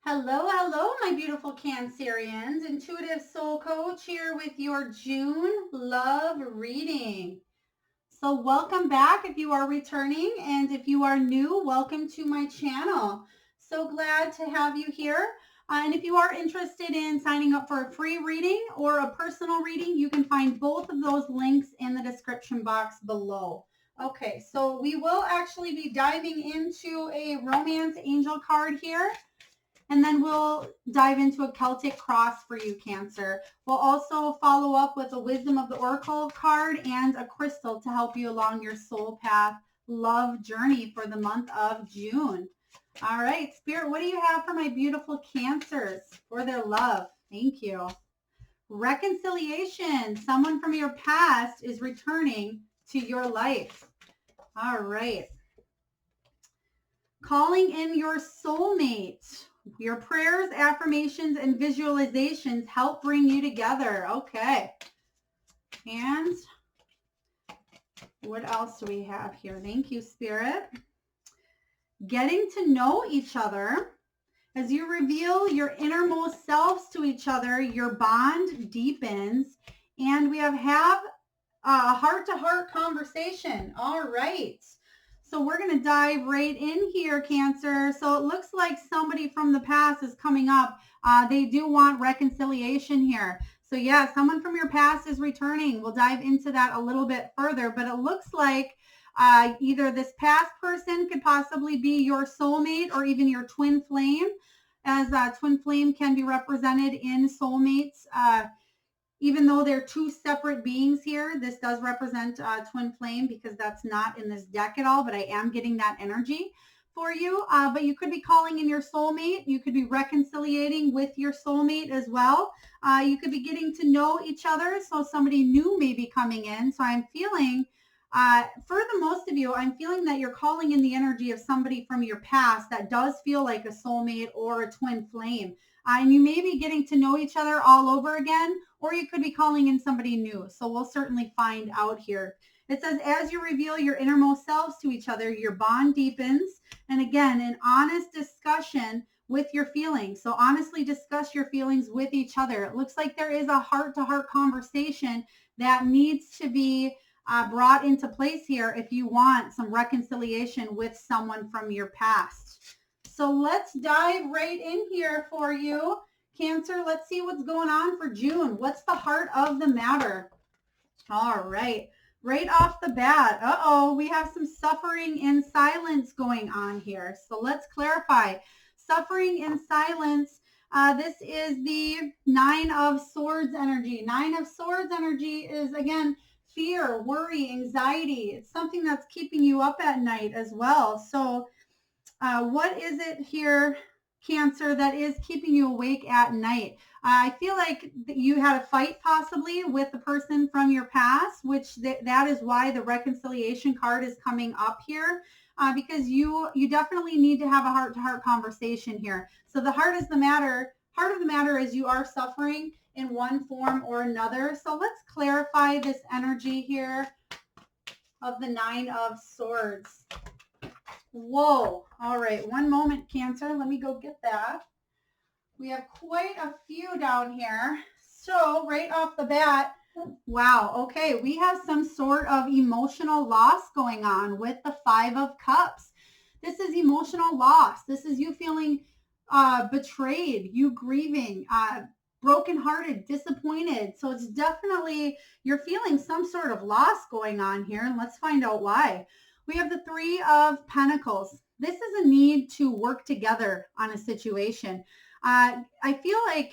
Hello, hello, my beautiful Cancerians. Intuitive Soul Coach here with your June love reading. So, welcome back if you are returning, and if you are new, welcome to my channel. So glad to have you here. And if you are interested in signing up for a free reading or a personal reading, you can find both of those links in the description box below. Okay, so we will actually be diving into a romance angel card here. And then we'll dive into a Celtic cross for you, Cancer. We'll also follow up with a Wisdom of the Oracle card and a crystal to help you along your soul path love journey for the month of June. All right, Spirit, what do you have for my beautiful Cancers for their love? Thank you. Reconciliation. Someone from your past is returning to your life. All right. Calling in your soulmate. Your prayers, affirmations, and visualizations help bring you together. Okay. And what else do we have here? Thank you, Spirit. Getting to know each other. As you reveal your innermost selves to each other, your bond deepens. And we have a heart-to-heart conversation. All right. So we're going to dive right in here, Cancer. So it looks like somebody from the past is coming up. They do want reconciliation here. So yeah, someone from your past is returning. We'll dive into that a little bit further, but it looks like either this past person could possibly be your soulmate or even your twin flame, as twin flame can be represented in soulmates. Even though they're two separate beings here, this does represent twin flame because that's not in this deck at all, but I am getting that energy for you. But you could be calling in your soulmate. You could be reconciliating with your soulmate as well. You could be getting to know each other. So somebody new may be coming in. So I'm feeling, for the most of you, I'm feeling that you're calling in the energy of somebody from your past that does feel like a soulmate or a twin flame. And you may be getting to know each other all over again, or you could be calling in somebody new. So we'll certainly find out here. It says, as you reveal your innermost selves to each other, your bond deepens. And again, an honest discussion with your feelings. So honestly discuss your feelings with each other. It looks like there is a heart-to-heart conversation that needs to be brought into place here if you want some reconciliation with someone from your past. So let's dive right in here for you, Cancer. Let's see what's going on for June. What's the heart of the matter? All right. Right off the bat, we have some suffering in silence going on here. So let's clarify. Suffering in silence. This is the 9 of Swords energy. 9 of Swords energy is, again, fear, worry, anxiety. It's something that's keeping you up at night as well. So what is it here, Cancer, that is keeping you awake at night? I feel like you had a fight possibly with the person from your past, which that is why the reconciliation card is coming up here, because you definitely need to have a heart-to-heart conversation here. So the heart of the matter is you are suffering in one form or another. So let's clarify this energy here of the 9 of Swords. Whoa. All right. One moment, Cancer. Let me go get that. We have quite a few down here. So right off the bat, wow. Okay. We have some sort of emotional loss going on with the 5 of Cups. This is emotional loss. This is you feeling betrayed, you grieving, brokenhearted, disappointed. So it's definitely you're feeling some sort of loss going on here. And let's find out why. We have the 3 of Pentacles. This is a need to work together on a situation. I feel like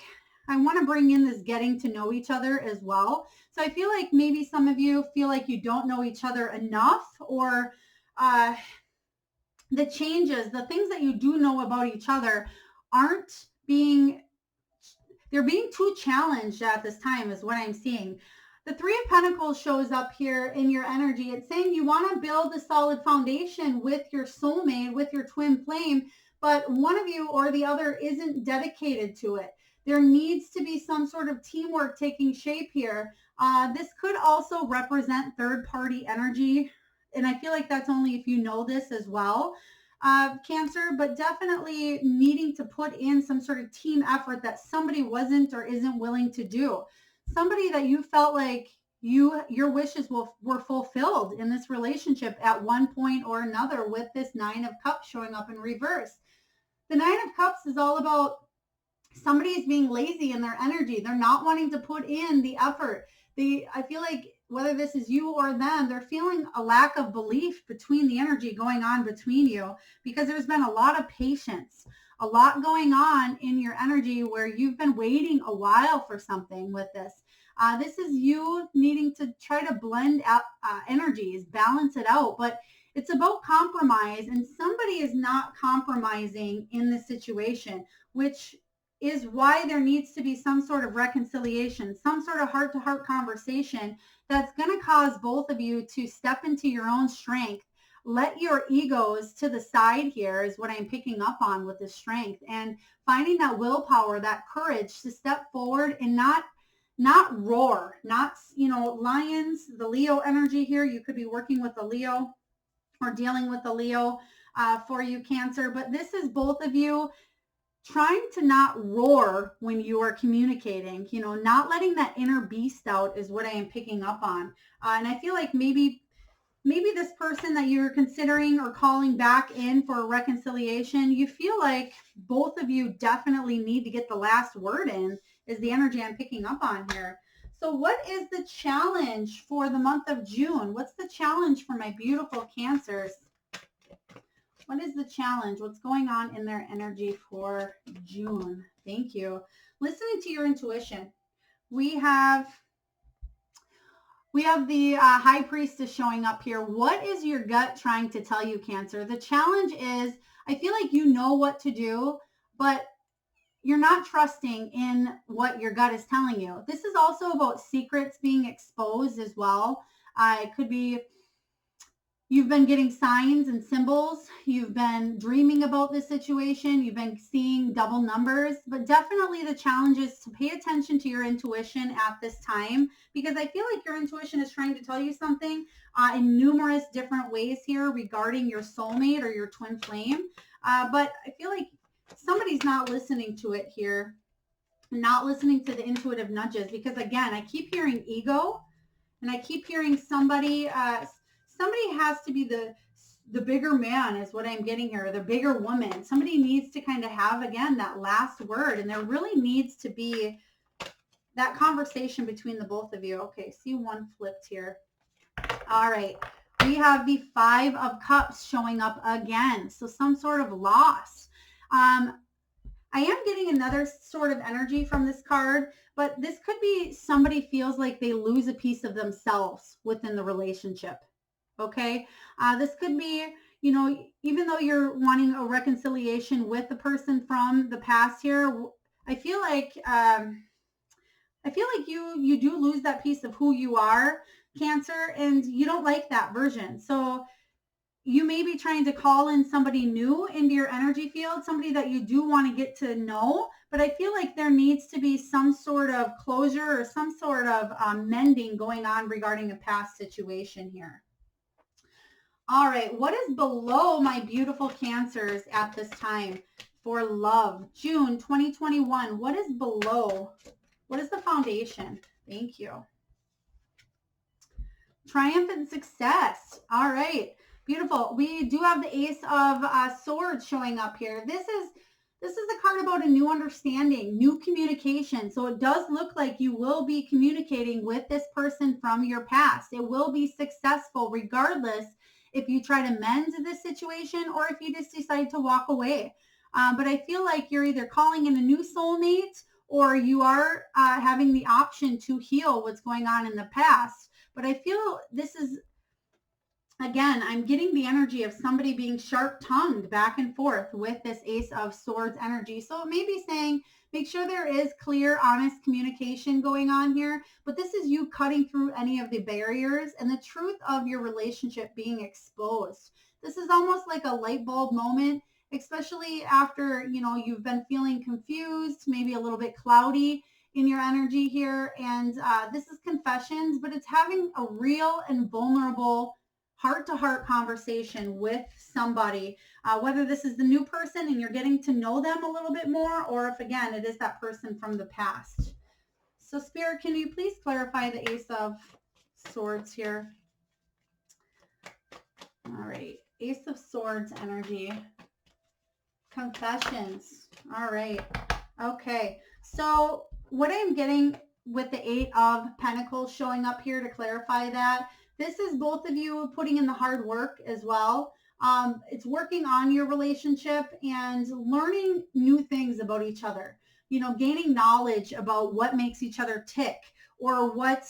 I want to bring in this getting to know each other as well. So I feel like maybe some of you feel like you don't know each other enough, or the changes, the things that you do know about each other they're being too challenged at this time is what I'm seeing. The 3 of Pentacles shows up here in your energy. It's saying you want to build a solid foundation with your soulmate, with your twin flame, but one of you or the other isn't dedicated to it. There needs to be some sort of teamwork taking shape here. This could also represent third-party energy, and I feel like that's only if you know this as well. Cancer, but definitely needing to put in some sort of team effort that somebody wasn't or isn't willing to do. Somebody that you felt like your wishes were fulfilled in this relationship at one point or another, with this Nine of Cups showing up in reverse. The Nine of Cups is all about somebody is being lazy in their energy. They're not wanting to put in the effort. I feel like whether this is you or them, they're feeling a lack of belief between the energy going on between you, because there's been a lot of patience, a lot going on in your energy where you've been waiting a while for something with this. This is you needing to try to blend out energies, balance it out, but it's about compromise, and somebody is not compromising in this situation, which is why there needs to be some sort of reconciliation, some sort of heart-to-heart conversation that's going to cause both of you to step into your own strength. Let your egos to the side here is what I'm picking up on with this strength, and finding that willpower, that courage to step forward and not roar, not, lions, the Leo energy here. You could be working with a Leo or dealing with a Leo for you, Cancer, but this is both of you trying to not roar when you are communicating, not letting that inner beast out is what I am picking up on. And I feel like maybe this person that you're considering or calling back in for a reconciliation, you feel like both of you definitely need to get the last word in, is the energy I'm picking up on here. So what is the challenge for the month of June? What's the challenge for my beautiful Cancers? What is the challenge? What's going on in their energy for June? Thank you. Listening to your intuition. We have the High Priestess showing up here. What is your gut trying to tell you, Cancer? The challenge is, I feel like you know what to do, but you're not trusting in what your gut is telling you. This is also about secrets being exposed as well. It could be you've been getting signs and symbols. You've been dreaming about this situation. You've been seeing double numbers, but definitely the challenge is to pay attention to your intuition at this time, because I feel like your intuition is trying to tell you something in numerous different ways here regarding your soulmate or your twin flame. But I feel like somebody's not listening to it here, not listening to the intuitive nudges, because again, I keep hearing ego, and I keep hearing somebody has to be the bigger man is what I'm getting here, the bigger woman. Somebody needs to kind of have, again, that last word, and there really needs to be that conversation between the both of you. Okay, see one flipped here. All right, we have the Five of Cups showing up again, so some sort of loss. I am getting another sort of energy from this card, but this could be somebody feels like they lose a piece of themselves within the relationship. Okay. This could be, even though you're wanting a reconciliation with the person from the past here, I feel like you do lose that piece of who you are, Cancer, and you don't like that version. So you may be trying to call in somebody new into your energy field, somebody that you do want to get to know, but I feel like there needs to be some sort of closure or some sort of mending going on regarding a past situation here. All right, what is below my beautiful Cancers at this time for love? June 2021, what is below? What is the foundation? Thank you. Triumphant success. All right, beautiful. We do have the Ace of Swords showing up here. This is a card about a new understanding, new communication. So it does look like you will be communicating with this person from your past. It will be successful regardless if you try to mend this situation or if you just decide to walk away. But I feel like you're either calling in a new soulmate or you are having the option to heal what's going on in the past. But I feel this is, again, I'm getting the energy of somebody being sharp-tongued back and forth with this Ace of Swords energy. So it may be saying, make sure there is clear, honest communication going on here. But this is you cutting through any of the barriers and the truth of your relationship being exposed. This is almost like a light bulb moment, especially after, you've been feeling confused, maybe a little bit cloudy in your energy here. And this is confessions, but it's having a real and vulnerable heart-to-heart conversation with somebody. whether this is the new person and you're getting to know them a little bit more, or if, again, it is that person from the past. So, Spirit, can you please clarify the Ace of Swords here? All right. Ace of Swords energy. Confessions. All right. Okay. So what I'm getting with the Eight of Pentacles showing up here to clarify that, this is both of you putting in the hard work as well. It's working on your relationship and learning new things about each other. You know, gaining knowledge about what makes each other tick, or what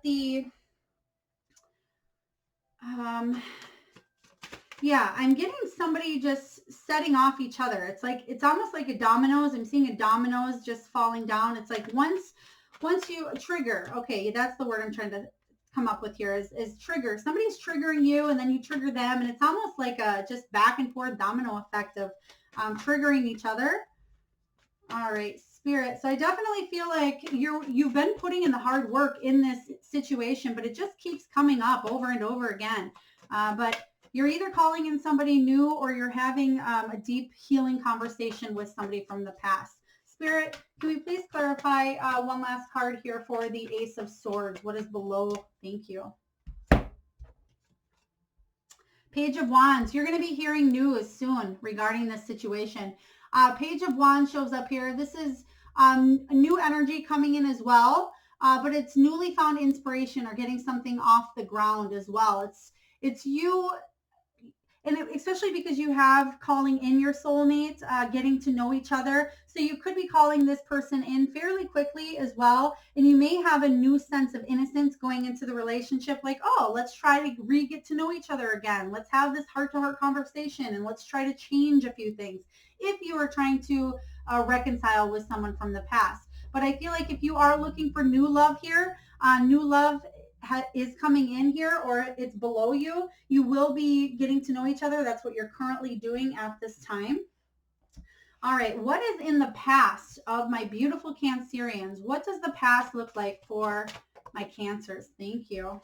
the yeah, I'm getting somebody just setting off each other. It's like, it's almost like a dominoes. I'm seeing a dominoes just falling down. It's like once you trigger, okay, that's the word I'm trying to come up with here is trigger. Somebody's triggering you and then you trigger them, and it's almost like a just back and forth domino effect of triggering each other. All right, Spirit. So I definitely feel like you've been putting in the hard work in this situation, but it just keeps coming up over and over again. But you're either calling in somebody new, or you're having a deep healing conversation with somebody from the past. Spirit, can we please clarify one last card here for the Ace of Swords? What is below? Thank you. Page of Wands. You're going to be hearing news soon regarding this situation. Page of Wands shows up here. This is a new energy coming in as well, but it's newly found inspiration or getting something off the ground as well. It's you. And especially because you have calling in your soulmate, getting to know each other. So you could be calling this person in fairly quickly as well. And you may have a new sense of innocence going into the relationship. Like, oh, let's try to get to know each other again. Let's have this heart-to-heart conversation, and let's try to change a few things if you are trying to reconcile with someone from the past. But I feel like if you are looking for new love here, new love is coming in here, or it's below you, you will be getting to know each other. That's what you're currently doing at this time. All right, what is in the past of my beautiful Cancerians? What does the past look like for my Cancers? Thank you.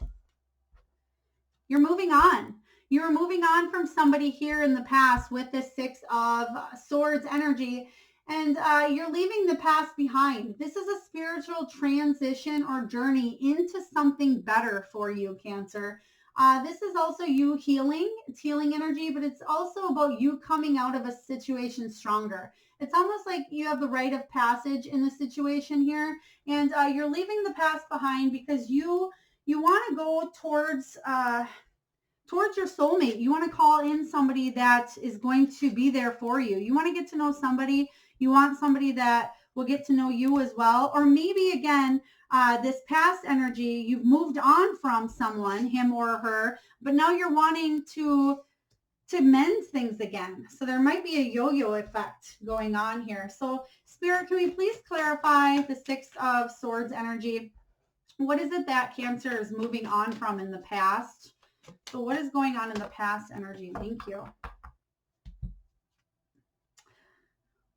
You're moving on. You're moving on from somebody here in the past with this Six of Swords energy, and you're leaving the past behind. This is a spiritual transition or journey into something better for you, Cancer. This is also you healing. It's healing energy, but it's also about you coming out of a situation stronger. It's almost like you have the rite of passage in the situation here, and you're leaving the past behind because you want to go towards your soulmate. You want to call in somebody that is going to be there for you. You want to get to know somebody. You want somebody that will get to know you as well. Or maybe, again, this past energy, you've moved on from someone, him or her, but now you're wanting to mend things again. So there might be a yo-yo effect going on here. So, Spirit, can we please clarify the Six of Swords energy? What is it that Cancer is moving on from in the past? So what is going on in the past energy? Thank you.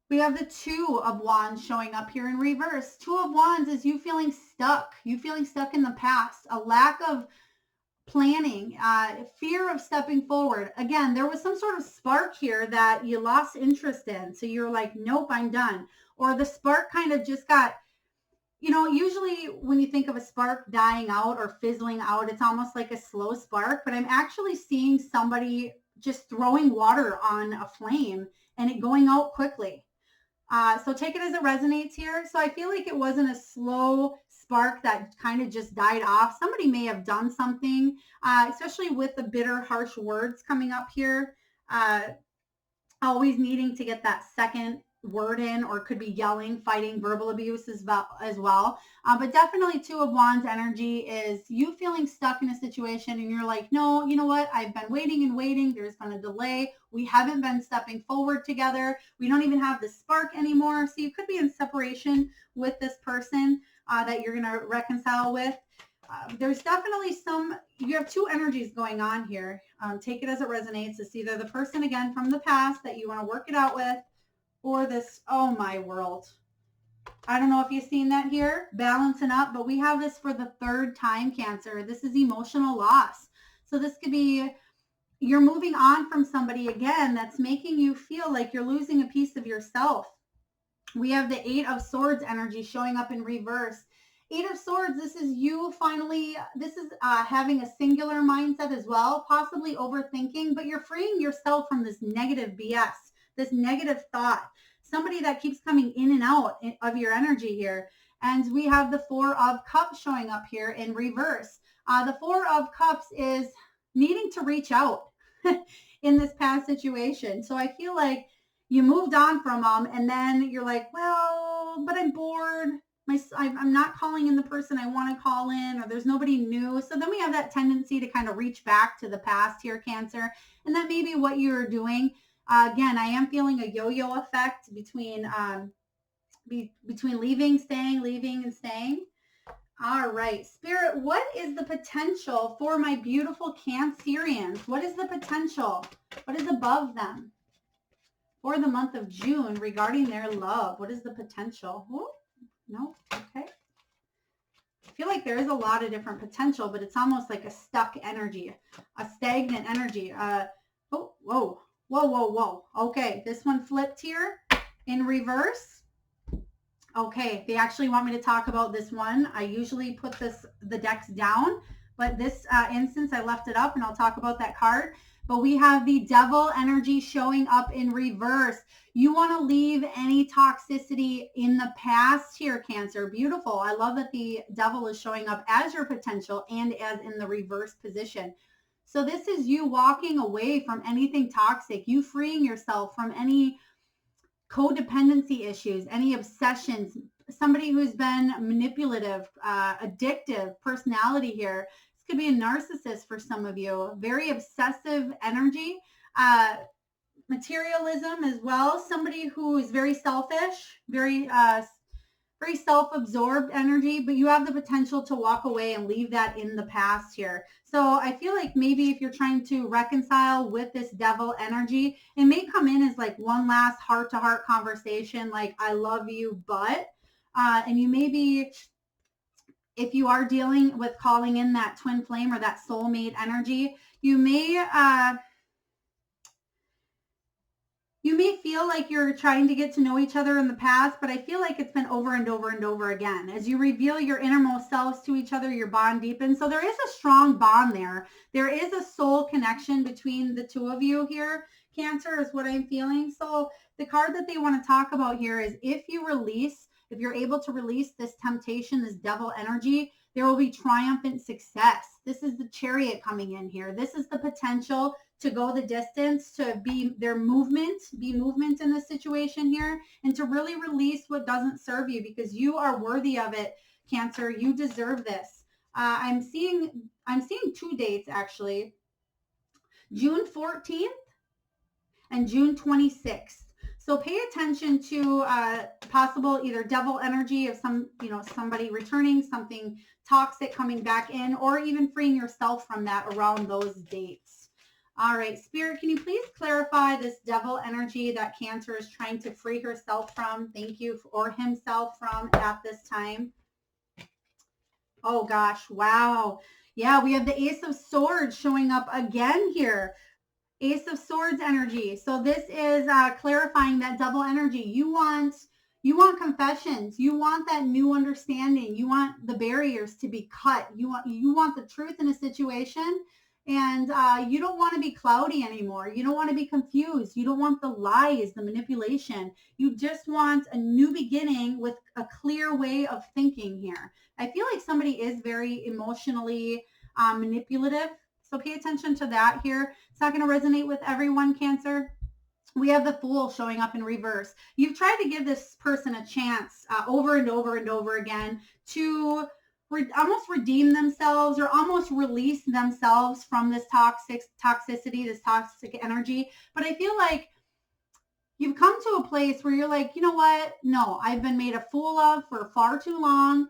We have the Two of Wands showing up here in reverse. Two of Wands is you feeling stuck. You feeling stuck in the past. A lack of planning, fear of stepping forward. Again, there was some sort of spark here that you lost interest in. So you're like, nope, I'm done. Or the spark kind of just got, you know, usually when you think of a spark dying out or fizzling out, it's almost like a slow spark, but I'm actually seeing somebody just throwing water on a flame and it going out quickly. So take it as it resonates here. So I feel like it wasn't a slow spark that kind of just died off. Somebody may have done something, especially with the bitter, harsh words coming up here, always needing to get that second word in, or could be yelling, fighting, verbal abuse as well. But definitely Two of Wands energy is you feeling stuck in a situation and you're like, no, you know what? I've been waiting and waiting. There's been a delay. We haven't been stepping forward together. We don't even have the spark anymore. So you could be in separation with this person that you're going to reconcile with. There's definitely you have two energies going on here. Take it as it resonates. It's either the person again from the past that you want to work it out with, or this, oh my world. I don't know if you've seen that here, balancing up, but we have this for the third time, Cancer. This is emotional loss. So this could be you're moving on from somebody again that's making you feel like you're losing a piece of yourself. We have the Eight of Swords energy showing up in reverse. Eight of Swords, this is you finally, this is having a singular mindset as well, possibly overthinking, but you're freeing yourself from this negative BS, this negative thought, somebody that keeps coming in and out of your energy here. And we have the Four of Cups showing up here in reverse. The Four of Cups is needing to reach out in this past situation. So I feel like you moved on from them, and then you're like, well, but I'm bored. I'm not calling in the person I want to call in, or there's nobody new. So then we have that tendency to kind of reach back to the past here, Cancer, and that may be what you're doing. Again, I am feeling a yo-yo effect between leaving, staying, leaving, and staying. All right, Spirit, what is the potential for my beautiful Cancerians? What is the potential? What is above them for the month of June regarding their love? What is the potential? Ooh, no, okay. I feel like there is a lot of different potential, but it's almost like a stuck energy, a stagnant energy. Oh, whoa, whoa, whoa, whoa. Okay, this one flipped here in reverse. Okay, they actually want me to talk about this one. I usually put the decks down, but this instance I left it up, and I'll talk about that card. But we have the Devil energy showing up in reverse. You want to leave any toxicity in the past here, Cancer. Beautiful. I love that the Devil is showing up as your potential and as in the reverse position. So this is you walking away from anything toxic, you freeing yourself from any codependency issues, any obsessions, somebody who's been manipulative, addictive personality here. This could be a narcissist for some of you, very obsessive energy, materialism as well, somebody who is very selfish, very self-absorbed energy, but you have the potential to walk away and leave that in the past here. So I feel like maybe if you're trying to reconcile with this Devil energy, it may come in as like one last heart-to-heart conversation, like, I love you, but, and you may be, if you are dealing with calling in that twin flame or that soulmate energy, you may feel like you're trying to get to know each other in the past, but I feel like it's been over and over and over again. As you reveal your innermost selves to each other, your bond deepens. So there is a strong bond there. There is a soul connection between the two of you here. Cancer is what I'm feeling. So the card that they want to talk about here is if you're able to release this temptation, this Devil energy, there will be triumphant success. This is the Chariot coming in here. This is the potential to go the distance, to be movement in this situation here, and to really release what doesn't serve you, because you are worthy of it, Cancer. You deserve this. I'm seeing 2 dates actually, June 14th and June 26th. So pay attention to possible either Devil energy of somebody returning, something toxic coming back in, or even freeing yourself from that around those dates. All right, Spirit, can you please clarify this Devil energy that Cancer is trying to free herself from? Thank you, or himself from at this time. Oh gosh, wow. Yeah, we have the Ace of Swords showing up again here. Ace of Swords energy. So this is clarifying that Devil energy. You want confessions. You want that new understanding. You want the barriers to be cut. You want the truth in a situation. And you don't want to be cloudy anymore. You don't want to be confused. You don't want the lies, the manipulation. You just want a new beginning with a clear way of thinking here. I feel like somebody is very emotionally manipulative. So pay attention to that here. It's not going to resonate with everyone, Cancer. We have the Fool showing up in reverse. You've tried to give this person a chance over and over and over again to almost redeem themselves or almost release themselves from this toxicity, this toxic energy. But I feel like you've come to a place where you're like, you know what? No, I've been made a fool of for far too long.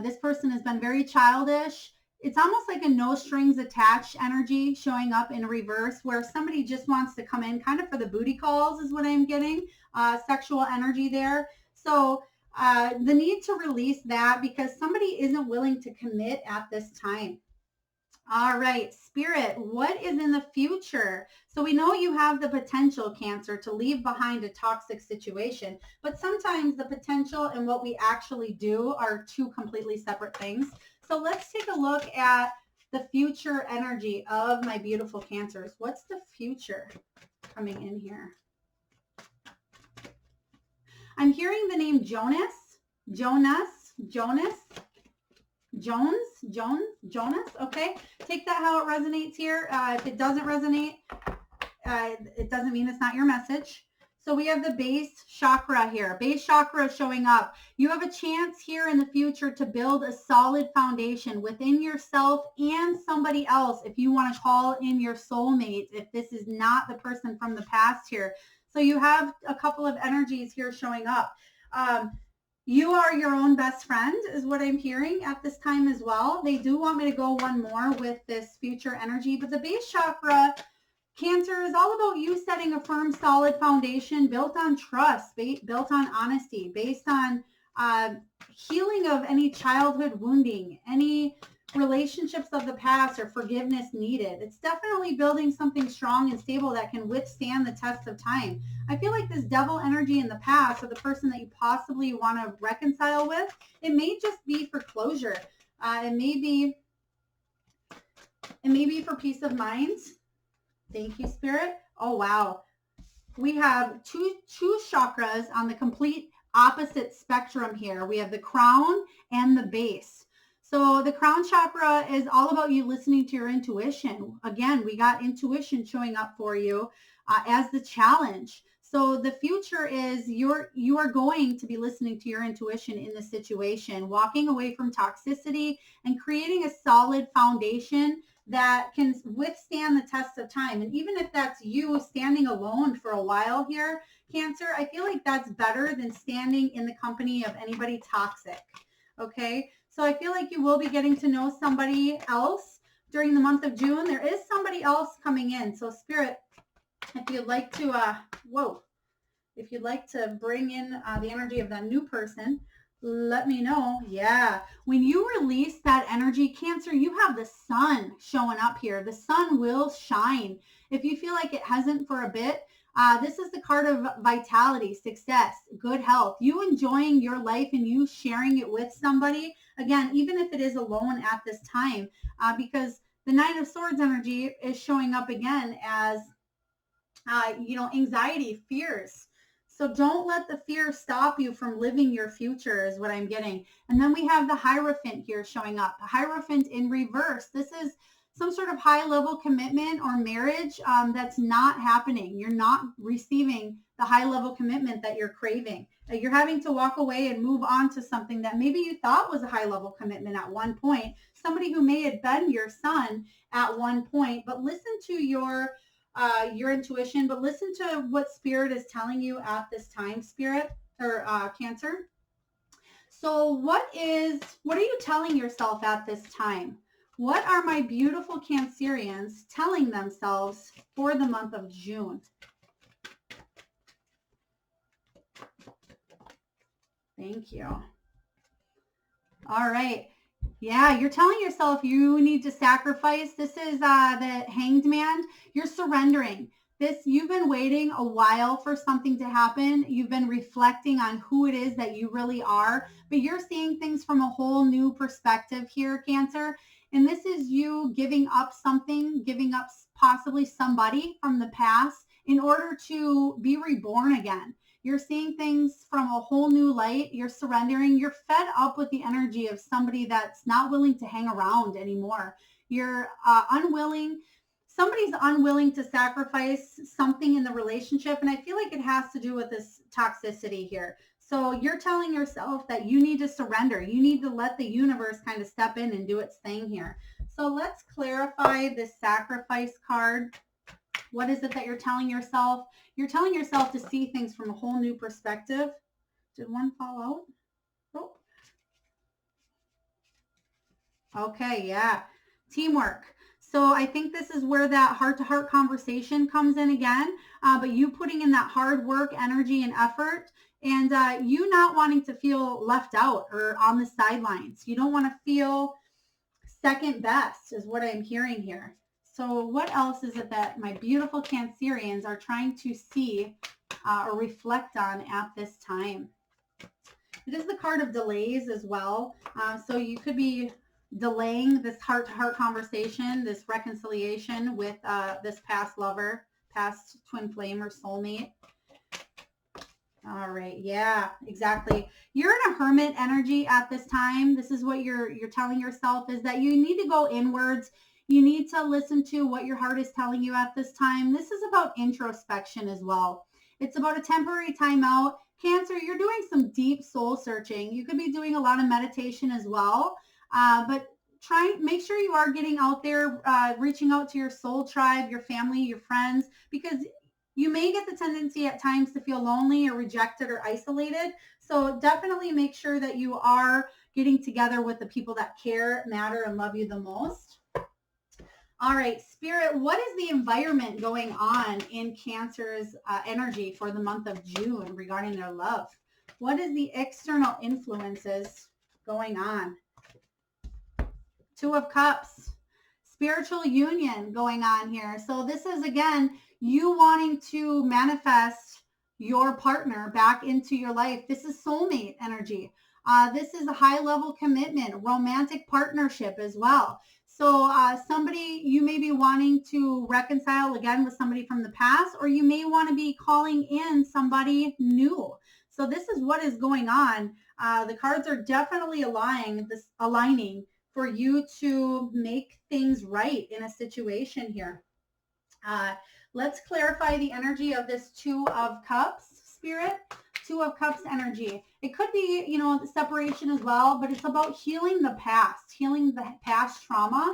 This person has been very childish. It's almost like a no strings attached energy showing up in reverse, where somebody just wants to come in kind of for the booty calls is what I'm getting, sexual energy there. So the need to release that because somebody isn't willing to commit at this time. All right, Spirit, what is in the future? So we know you have the potential, Cancer, to leave behind a toxic situation, but sometimes the potential and what we actually do are two completely separate things. So let's take a look at the future energy of my beautiful Cancers. What's the future coming in here? I'm hearing the name Jonas, Jonas, Jonas. Jonas. Okay. Take that how it resonates here. If it doesn't resonate, it doesn't mean it's not your message. So we have the base chakra here. Base chakra showing up. You have a chance here in the future to build a solid foundation within yourself and somebody else if you want to call in your soulmate, if this is not the person from the past here. So you have a couple of energies here showing up. You are your own best friend is what I'm hearing at this time as well. They do want me to go one more with this future energy, but the base chakra, Cancer, is all about you setting a firm, solid foundation built on trust, built on honesty, based on healing of any childhood wounding, any relationships of the past or forgiveness needed. It's definitely building something strong and stable that can withstand the test of time. I feel like this devil energy in the past, or the person that you possibly want to reconcile with, it may just be for closure. It may be for peace of mind. Thank you, Spirit. Oh, wow. We have two chakras on the complete opposite spectrum here. We have the crown and the base. So the crown chakra is all about you listening to your intuition. Again, we got intuition showing up for you as the challenge. So the future is you are going to be listening to your intuition in the situation, walking away from toxicity and creating a solid foundation that can withstand the test of time. And even if that's you standing alone for a while here, Cancer, I feel like that's better than standing in the company of anybody toxic. Okay. So I feel like you will be getting to know somebody else during the month of June. There is somebody else coming in. So Spirit, if you'd like to, if you'd like to bring in the energy of that new person, let me know. Yeah. When you release that energy, Cancer, you have the sun showing up here. The sun will shine. If you feel like it hasn't for a bit, this is the card of vitality, success, good health, you enjoying your life and you sharing it with somebody. Again, even if it is alone at this time, because the Nine of Swords energy is showing up again as, anxiety, fears. So don't let the fear stop you from living your future is what I'm getting. And then we have the Hierophant here showing up. Hierophant in reverse. This is some sort of high level commitment or marriage that's not happening. You're not receiving the high level commitment that you're craving. You're having to walk away and move on to something that maybe you thought was a high level commitment at one point. Somebody who may have been your son at one point, but listen to your intuition, but listen to what Spirit is telling you at this time, Spirit, or Cancer. So what are you telling yourself at this time? What are my beautiful Cancerians telling themselves for the month of June? Thank you. All right. Yeah, you're telling yourself you need to sacrifice. This is the Hanged Man. You're surrendering. You've been waiting a while for something to happen. You've been reflecting on who it is that you really are, but you're seeing things from a whole new perspective here, Cancer. And this is you giving up something, giving up possibly somebody from the past in order to be reborn again. You're seeing things from a whole new light. You're surrendering. You're fed up with the energy of somebody that's not willing to hang around anymore. You're unwilling. Somebody's unwilling to sacrifice something in the relationship. And I feel like it has to do with this toxicity here. So you're telling yourself that you need to surrender. You need to let the universe kind of step in and do its thing here. So let's clarify this sacrifice card. What is it that you're telling yourself? You're telling yourself to see things from a whole new perspective. Did one fall out? Oh. Okay, yeah. Teamwork. So I think this is where that heart-to-heart conversation comes in again. But you putting in that hard work, energy, and effort, and you not wanting to feel left out or on the sidelines. You don't want to feel second best is what I'm hearing here. So what else is it that my beautiful Cancerians are trying to see or reflect on at this time? It is the card of delays as well. So you could be delaying this heart-to-heart conversation, this reconciliation with this past lover, past twin flame or soulmate. All right. Yeah, exactly. You're in a hermit energy at this time. This is what you're telling yourself, is that you need to go inwards. You need to listen to what your heart is telling you at this time. This is about introspection as well. It's about a temporary timeout. Cancer, you're doing some deep soul searching. You could be doing a lot of meditation as well. But make sure you are getting out there, reaching out to your soul tribe, your family, your friends, because you may get the tendency at times to feel lonely or rejected or isolated. So definitely make sure that you are getting together with the people that care, matter, and love you the most. All right, Spirit, what is the environment going on in Cancer's energy for the month of June regarding their love? What is the external influences going on? Two of Cups, spiritual union going on here. So this is, again, you wanting to manifest your partner back into your life. This is soulmate energy. This is a high level commitment, romantic partnership as well. So somebody, you may be wanting to reconcile again with somebody from the past, or you may want to be calling in somebody new. So this is what is going on. The cards are definitely aligning for you to make things right in a situation here. Let's clarify the energy of this Two of Cups, Spirit. Two of Cups energy. It could be, the separation as well, but it's about healing the past trauma,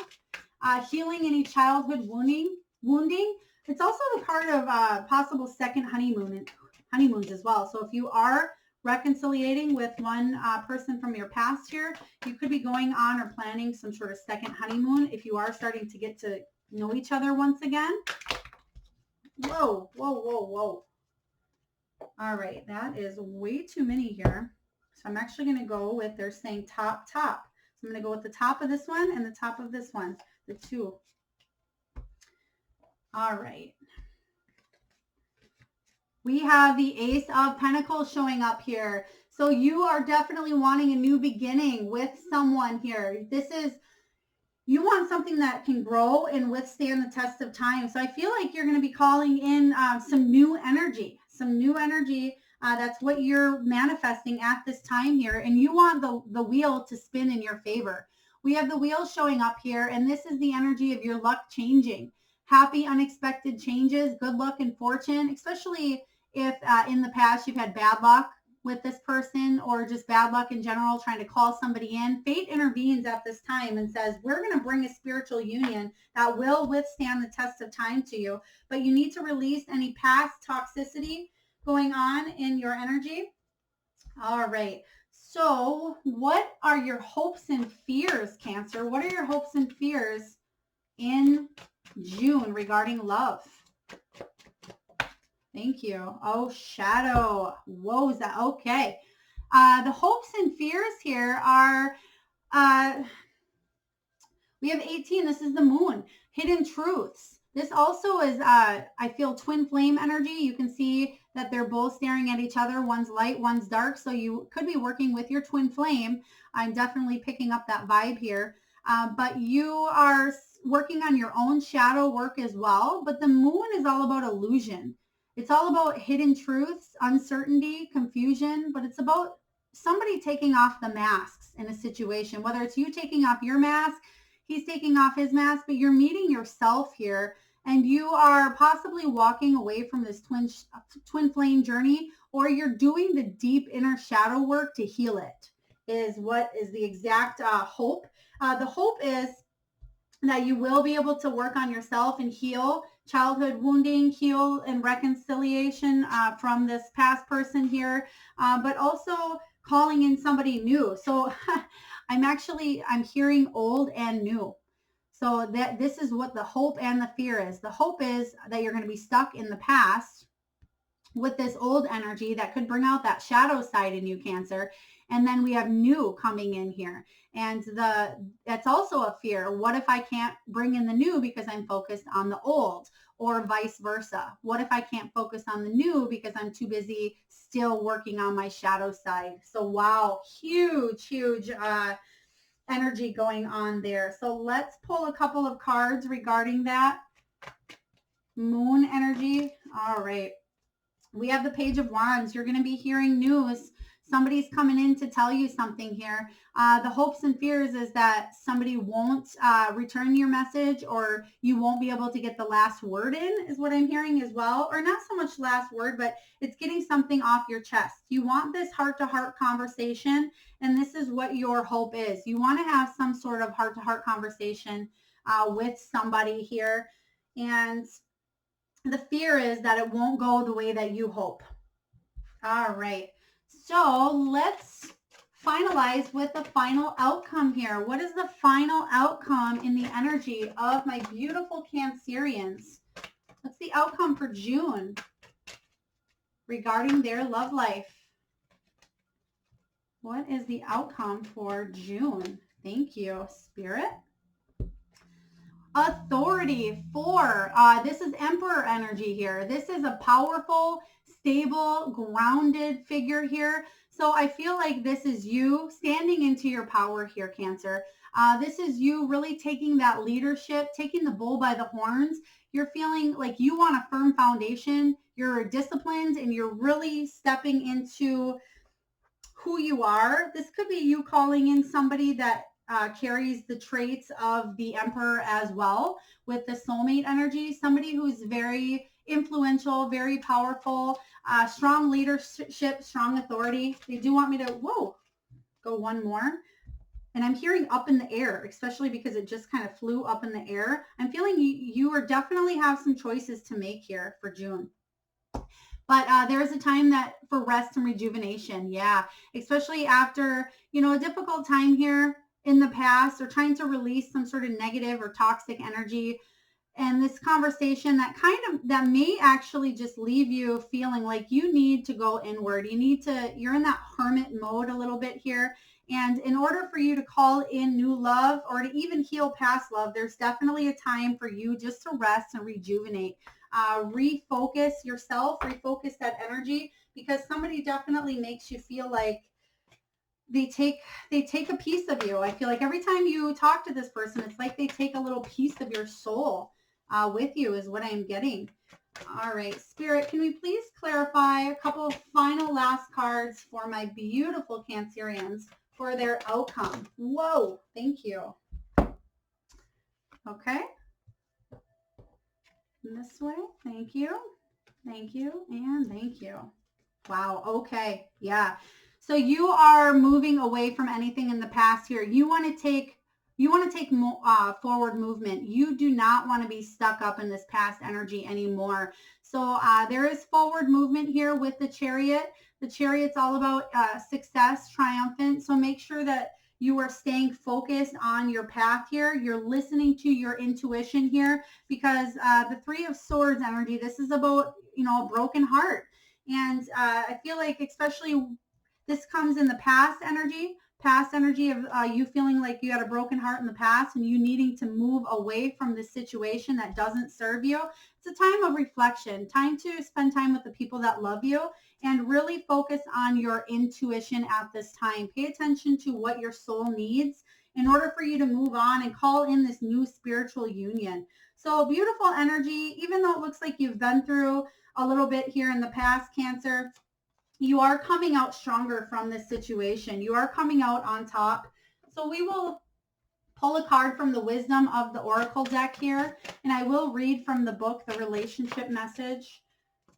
healing any childhood wounding. It's also the card of possible second honeymoons as well. So if you are reconciliating with one person from your past here, you could be going on or planning some sort of second honeymoon if you are starting to get to know each other once again. Whoa, whoa, whoa, whoa. All right, that is way too many here. So I'm actually going to go with, they're saying top. So I'm going to go with the top of this one and the top of this one, the two. All right. We have the Ace of Pentacles showing up here. So you are definitely wanting a new beginning with someone here. You want something that can grow and withstand the test of time. So I feel like you're going to be calling in some new energy. That's what you're manifesting at this time here. And you want the wheel to spin in your favor. We have the wheel showing up here, and this is the energy of your luck changing. Happy, unexpected changes, good luck and fortune, especially if in the past you've had bad luck with this person or just bad luck in general, trying to call somebody in. Fate intervenes at this time and says, we're going to bring a spiritual union that will withstand the test of time to you, but you need to release any past toxicity going on in your energy. All right. So what are your hopes and fears, Cancer? What are your hopes and fears in June regarding love? Thank you. Oh, shadow. Whoa, is that okay? The hopes and fears here are, we have 18. This is the moon. Hidden truths. This also is, I feel, twin flame energy. You can see that they're both staring at each other. One's light, one's dark. So you could be working with your twin flame. I'm definitely picking up that vibe here. But you are working on your own shadow work as well. But the moon is all about illusion. It's all about hidden truths, uncertainty, confusion, but it's about somebody taking off the masks in a situation, whether it's you taking off your mask, he's taking off his mask, but you're meeting yourself here, and you are possibly walking away from this twin flame journey, or you're doing the deep inner shadow work to heal it, is what is the exact hope. The hope is that you will be able to work on yourself and heal childhood wounding, heal and reconciliation from this past person here, but also calling in somebody new. So I'm hearing old and new. So that this is what the hope and the fear is. The hope is that you're going to be stuck in the past, with this old energy that could bring out that shadow side in you, Cancer. And then we have new coming in here. And that's also a fear. What if I can't bring in the new because I'm focused on the old, or vice versa? What if I can't focus on the new because I'm too busy still working on my shadow side? So wow, huge, huge energy going on there. So let's pull a couple of cards regarding that. Moon energy. All right. We have the Page of Wands. You're going to be hearing news. Somebody's coming in to tell you something here. The hopes and fears is that somebody won't return your message, or you won't be able to get the last word in, is what I'm hearing as well. Or not so much last word, but it's getting something off your chest. You want this heart-to-heart conversation, and this is what your hope is. You want to have some sort of heart-to-heart conversation with somebody here. And the fear is that it won't go the way that you hope. All right. So let's finalize with the final outcome here. What is the final outcome in the energy of my beautiful Cancerians? What's the outcome for June regarding their love life? What is the outcome for June? Thank you, Spirit. Authority, 4. This is Emperor energy here. This is a powerful, stable, grounded figure here. So I feel like this is you standing into your power here, Cancer. This is you really taking that leadership, taking the bull by the horns. You're feeling like you want a firm foundation. You're disciplined, and you're really stepping into who you are. This could be you calling in somebody that carries the traits of the Emperor as well, with the soulmate energy. Somebody who's very influential, very powerful, strong leadership, strong authority. They do want me to, go one more. And I'm hearing up in the air, especially because it just kind of flew up in the air. I'm feeling you are definitely have some choices to make here for June. But there is a time that for rest and rejuvenation. Yeah, especially after, a difficult time here in the past, or trying to release some sort of negative or toxic energy. And this conversation that may actually just leave you feeling like you need to go inward. You're in that hermit mode a little bit here. And in order for you to call in new love, or to even heal past love, there's definitely a time for you just to rest and rejuvenate. Refocus yourself, refocus that energy, because somebody definitely makes you feel like they take a piece of you. I feel like every time you talk to this person, it's like they take a little piece of your soul with you, is what I'm getting. All right, Spirit, can we please clarify a couple of final last cards for my beautiful Cancerians for their outcome? Whoa, thank you. Okay. This way, thank you, and thank you. Wow, okay, yeah. So you are moving away from anything in the past here. You want to take forward movement. You do not want to be stuck up in this past energy anymore. So there is forward movement here with the Chariot. The Chariot's all about success, triumphant. So make sure that you are staying focused on your path here. You're listening to your intuition here, because the Three of Swords energy, this is about, a broken heart. And I feel like especially this comes in the past energy of you feeling like you had a broken heart in the past and you needing to move away from the situation that doesn't serve you. It's a time of reflection, time to spend time with the people that love you, and really focus on your intuition at this time. Pay attention to what your soul needs in order for you to move on and call in this new spiritual union. So beautiful energy, even though it looks like you've been through a little bit here in the past, Cancer, you are coming out stronger from this situation. You are coming out on top. So we will pull a card from the Wisdom of the Oracle deck here, and I will read from the book, The Relationship Message,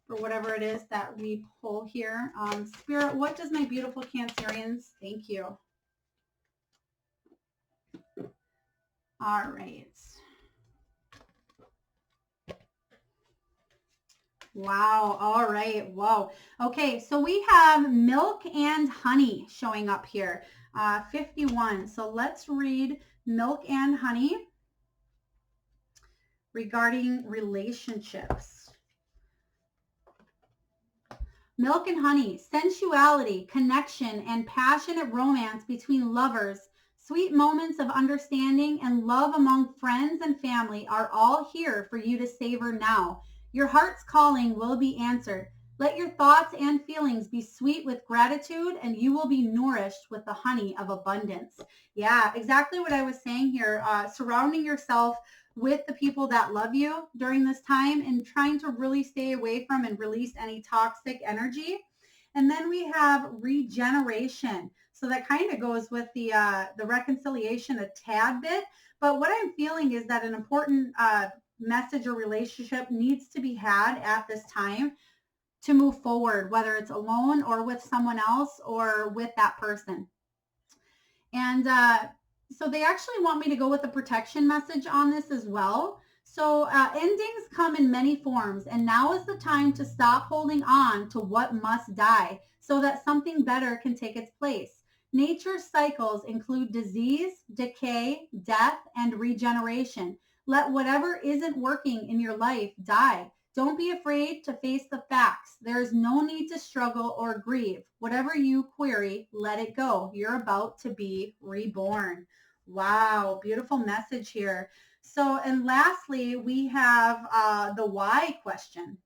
or whatever it is that we pull here. Spirit, what does my beautiful Cancerians? Thank you. All right. Wow. All right. Whoa. Okay. So we have milk and honey showing up here. 51. So let's read milk and honey regarding relationships. Milk and honey, sensuality, connection, and passionate romance between lovers, sweet moments of understanding, and love among friends and family are all here for you to savor now. Your heart's calling will be answered. Let your thoughts and feelings be sweet with gratitude, and you will be nourished with the honey of abundance. Yeah, exactly what I was saying here. Surrounding yourself with the people that love you during this time and trying to really stay away from and release any toxic energy. And then we have regeneration. So that kind of goes with the reconciliation a tad bit. But what I'm feeling is that an important message or relationship needs to be had at this time to move forward, whether it's alone or with someone else or with that person. And so they actually want me to go with a protection message on this as well. So endings come in many forms, and now is the time to stop holding on to what must die so that something better can take its place. Nature's cycles include disease, decay, death, and regeneration. Let whatever isn't working in your life die. Don't be afraid to face the facts. There is no need to struggle or grieve. Whatever you query, let it go. You're about to be reborn. Wow, beautiful message here. So, and lastly, we have the why question.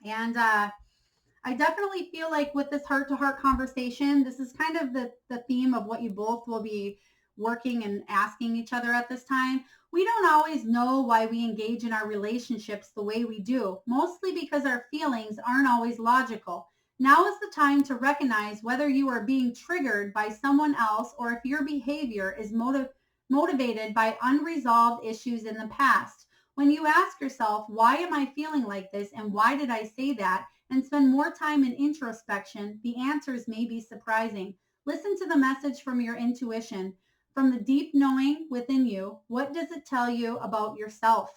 And I definitely feel like with this heart-to-heart conversation, this is kind of the theme of what you both will be working and asking each other at this time. We don't always know why we engage in our relationships the way we do, mostly because our feelings aren't always logical. Now is the time to recognize whether you are being triggered by someone else or if your behavior is motivated by unresolved issues in the past. When you ask yourself, why am I feeling like this and why did I say that, and spend more time in introspection, the answers may be surprising. Listen to the message from your intuition. From the deep knowing within you, what does it tell you about yourself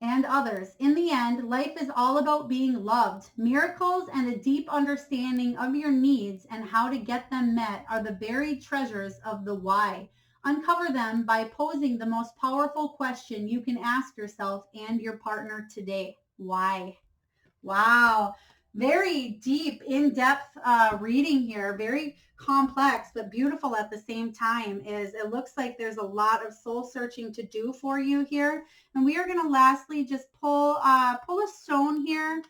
and others? In the end, life is all about being loved. Miracles and a deep understanding of your needs and how to get them met are the buried treasures of the why. Uncover them by posing the most powerful question you can ask yourself and your partner today. Why? Wow. Very deep, in-depth reading here. Very complex, but beautiful at the same time. Is it looks like there's a lot of soul searching to do for you here. And we are going to lastly just pull a stone here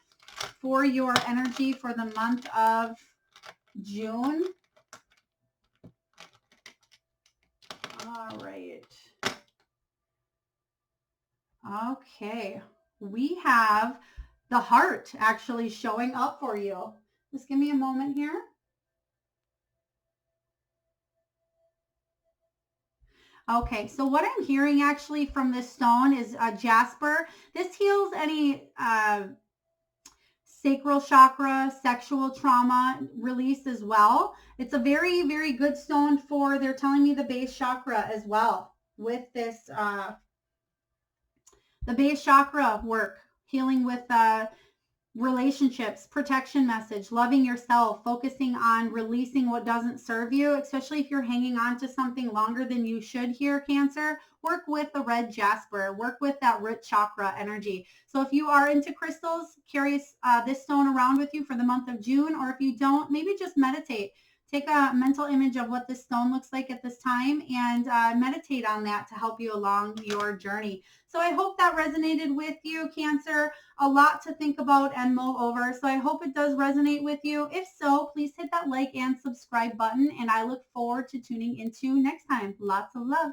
for your energy for the month of June. All right. Okay. We have the heart actually showing up for you. Just give me a moment here. Okay, so what I'm hearing actually from this stone is jasper. This heals any sacral chakra, sexual trauma release as well. It's a very, very good stone for, they're telling me, the base chakra as well with this, the base chakra work, healing with relationships, protection message, loving yourself, focusing on releasing what doesn't serve you, especially if you're hanging on to something longer than you should here, Cancer. Work with the red jasper, work with that root chakra energy. So if you are into crystals, carry this stone around with you for the month of June, or if you don't, maybe just meditate. Take a mental image of what this stone looks like at this time and meditate on that to help you along your journey. So I hope that resonated with you, Cancer. A lot to think about and mull over. So I hope it does resonate with you. If so, please hit that like and subscribe button. And I look forward to tuning into next time. Lots of love.